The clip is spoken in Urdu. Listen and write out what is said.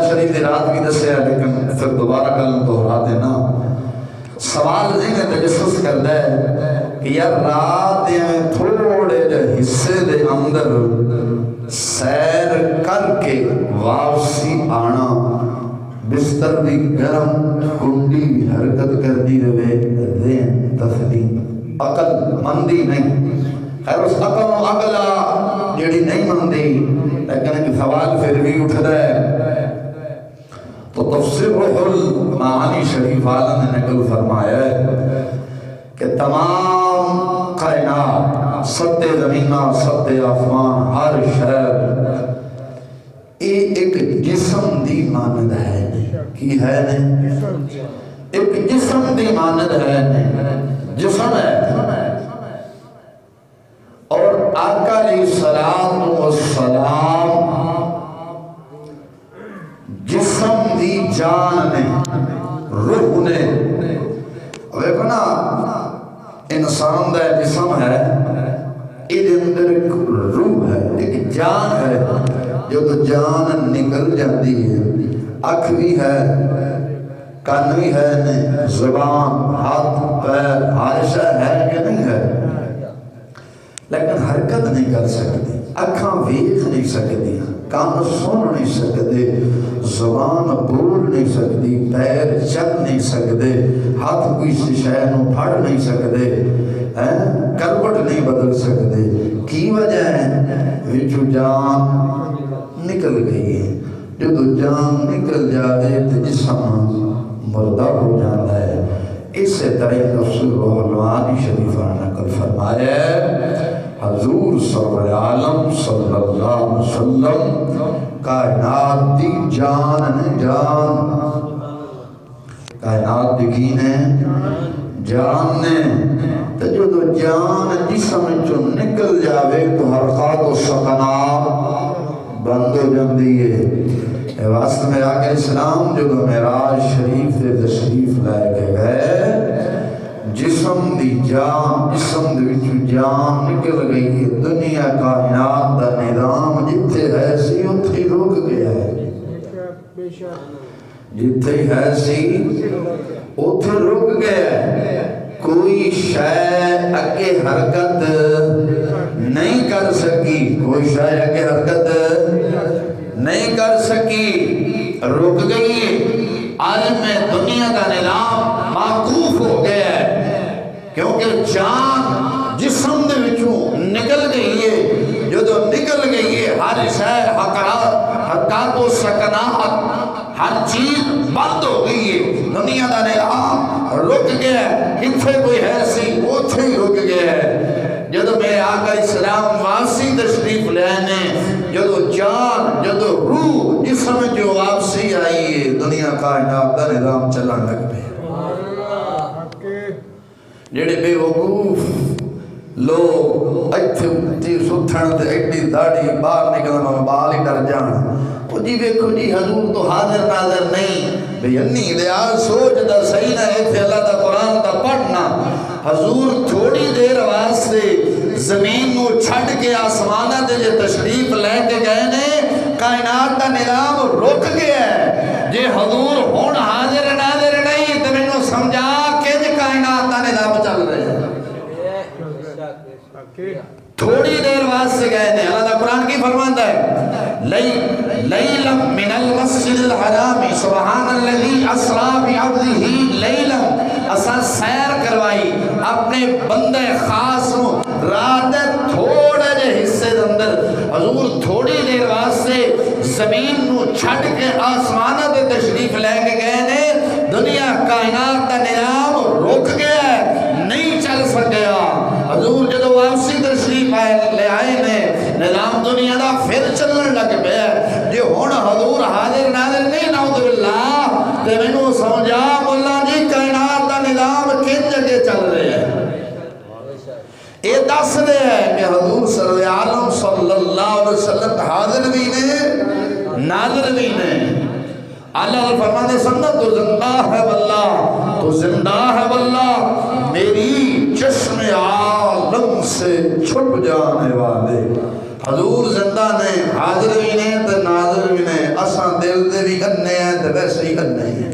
شریف دی رات بھی دسیا لیکن پھر دوبارہ کل دوہرا دینا. سوال ذہن تجسس کردا ہے کہ یار رات دے تھوڑے جہے حصے دے اندر سیر کر کے واپسی آنا، بستر بھی گرم، کنڈی بھی حرکت کرتی رہے، ذہن تسلیم، عقل مندی نہیں. خیر اس عقل و عقلہ جڑی نہیں مندی، لیکن ایک سوال پھر بھی اٹھتا ہے. تو تفسیر روح المعانی شریف عالم نے نقل فرمایا ہے کہ تمام کائنات، ستے زمینہ، ستے آسمان، ہر شہر ایک جسم دی مانند ہے نہیں. کی ہے نہیں؟ ایک جسم دی مانند ہے نہیں، جسم ہے. اور آقا علیہ السلام جسم دی جان نے، روح نے. دیکھو نا انسان دا جسم ہے، یہ اندر ایک روح ہے، ایک جان ہے. جب جان نکل جاتی ہے، اکھ بھی ہے، کان بھی ہے، زبان، ہاتھ، پیر، ہر شے ہے کہ نہیں ہے، لیکن حرکت نہیں کر سکتی. اکھاں ویکھ نہیں سکتی، کان سن نہیں سکتے، زبان بول نہیں سکتی، پیر چل نہیں سکتے، ہاتھ کوئی شے نو پھڑ نہیں سکتے، کروٹ نہیں بدل سکتے. کی وجہ ہے؟ وچوں جان نکل گئی ہے. جب جان نکل جائے تو جسم مردہ ہو جاتا ہے. اس سے طرح رسول اللہ شریف نے نقل فرمایا ہے، حضور صلی عالم صلی اللہ علیہ وسلم کائنات دی جان نے، جان کائنات دی کی نے، جان نے. تو جو جان جسم چو نکل جاوے تو حرکات و سکنات بند ہو جاندی ہے. واسطے میں آقا اسلام جو معراج شریف سے تشریف لائے کے گئے، جسم دی جان، جسم دی وچوں جان نکل گئی ہے. دنیا کائنات دا نظام جتھے ہے سی اتھے رک گیا ہے، جتھے ہے سی اتھے رک گیا ہے. کوئی شے اگے حرکت نہیں کر سکی، کوئی شے اگے حرکت نہیں کر سکی، رک گئی ہے. عالم دنیا کا نظام موقوف ہو گیا ہے، کیونکہ جان جسم دے وچوں نکل گئی ہے. جو نکل گئی ہے ہر شے، حرکات و سکنات، ہر چیز بند ہو گئی ہے. دنیا کا نظام رک گیا ہے. اتھے کوئی ہے سی اتھے ہی رک گیا ہے. جدو میرے آقا اسلام واپسی تشریف لینے، جدو جان، جدو روح جسم جو واپسی آئی ہے، دنیا کائنات کا نظام چلن لگ پہ. جڑے بے وقوف لوگ اتھے ستھن تے ایڈی داڑھی باہر نکلنا میں بال ہی ڈر جان. وہ جی ویکھو جی حضور تو حاضر ناظر نہیں، بے انی دیا سوچ دا صحیح نہ ہے تھے اللہ دا قرآن دا پڑھنا. حضور تھوڑی دیر واسطے زمین نو چھڑ کے آسمانہ دے جے تشریف لے کے گئے نے، کائنات دا نظام رک گیا ہے. جے حضور ہون حاضر ناظر نہیں تو میں نو سمجھا کہ جے کائنات دا نظام چل رہے ہیں. تھوڑی دیر واسطے گئے نے. اللہ دا قرآن کی فرماندا ہے، لیلا من المسجد الحرام سبحان الذی اسرا بعبدہ لیلا. اساں سیر کروائی اپنے بندے خاص نو رات تھوڑے جے حصے دے اندر. حضور تھوڑی دیر واسطے زمین نو چھڑ کے آسمانہ دے تشریف لے کے گئے نے. دنیا کائنات دا نظام رک گیا ہے، نہیں چل سکیا. حضور جدو واپسی تشریف لے آئے نے، نظام دنیا دا پھر چلن لگ پیا. جی ہن حضور حاضر ناظر نہیں، نعوذ باللہ، تے مینوں سمجھا مولا جی کائنات دا نظام کن جگہ چل رہے ہیں. یہ دس دے ہے کہ حضور صلی اللہ علیہ وسلم حاضر بھی نے، ناظر بھی نے. اللہ فرماتے سنت تو زندہ ہے واللہ، تو زندہ ہے واللہ، میری چشم عالم سے چھپ جانے والے. حضور زندہ نے، حاضر بھی نے تے ناظر بھی نے، اساں دل دے بھی کنے ہیں تے ویسے ہی کنے ہیں۔